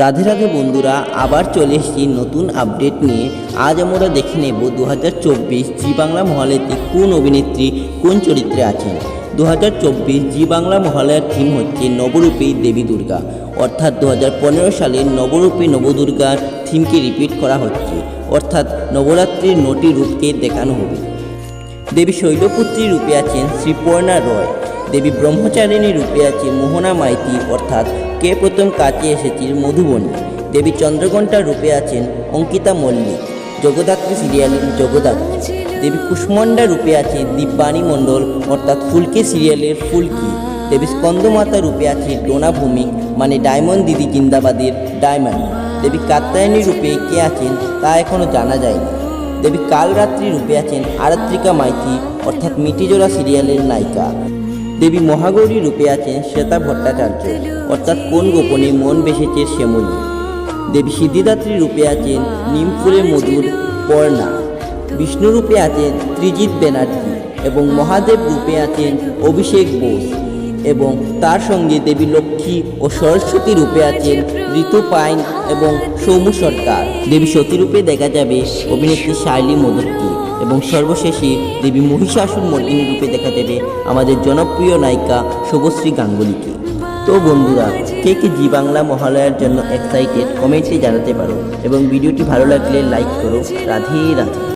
রাধে রাধে বন্ধুরা, আবার চলে এসেছি নতুন আপডেট নিয়ে। আজ আমরা দেখে নেব 2024 জি বাংলা মহালয়াতে কোন অভিনেত্রী কোন চরিত্রে আছেন। 2024 জি বাংলা মহালয়ার থিম হচ্ছে নবরূপী দেবী দুর্গা, অর্থাৎ 2015 সালের নবরূপী নবদুর্গার থিমকে রিপিট করা হচ্ছে, অর্থাৎ নবরাত্রির 9টি রূপকে দেখানো হবে। দেবী শৈলপুত্রী রূপে আছেন শ্রীপর্ণা রয়। দেবী ব্রহ্মচারিণী রূপে আছে মোহনা মাইতি, অর্থাৎ কে প্রথম কাছে এসেছিল মধুবনী। দেবী চন্দ্রঘণ্টা রূপে আছেন অঙ্কিতা মল্লিক, জগদ্ধাত্রী সিরিয়ালের জগদ্ধাত্রী। দেবী কুষ্মণ্ডা রূপে আছে দিব্যানী মণ্ডল, অর্থাৎ ফুলকি সিরিয়ালের ফুলকি। দেবী স্কন্দমাতা রূপে আছে ডোনা ভৌমিক, মানে ডায়মন্ড দিদি জিন্দাবাদের ডায়মন্ড। দেবী কাত্যায়নী রূপে কে আছেন তা এখনও জানা যায়নি। দেবী কালরাত্রি রূপে আছেন আরাত্রিকা মাইতি, অর্থাৎ মিটিজোড়া সিরিয়ালের নায়িকা। দেবী মহাগৌরী রূপে আছেন শ্বেতা ভট্টাচার্য, অর্থাৎ কোন গোপনে মন বেসেছে শ্যামলী। দেবী সিদ্ধিদাত্রী রূপে আছেন নিমফুলের মধুর পর্ণা। বিষ্ণু রূপে আছেন ত্রিজিৎ ব্যানার্জি এবং মহাদেব রূপে আছেন অভিষেক বোস, এবং তার সঙ্গে দেবী লক্ষ্মী ও সরস্বতী রূপে আছেন ঋতু পাইন এবং সৌম্য সরকার। দেবী সতী রূপে দেখা যাবে অভিনেত্রী শাইলি মোদককে, এবং সর্বশেষে দেবী মহিষাসুর মর্দিনী রূপে দেখা যাবে আমাদের জনপ্রিয় নায়িকা শুভশ্রী গাঙ্গুলিকে। তো বন্ধুরা, কে কে জি বাংলা মহালয়ার জন্য এক্সাইটেড কমেন্টে জানাতে পারো, এবং ভিডিওটি ভালো লাগলে লাইক করো। রাধে রাধে।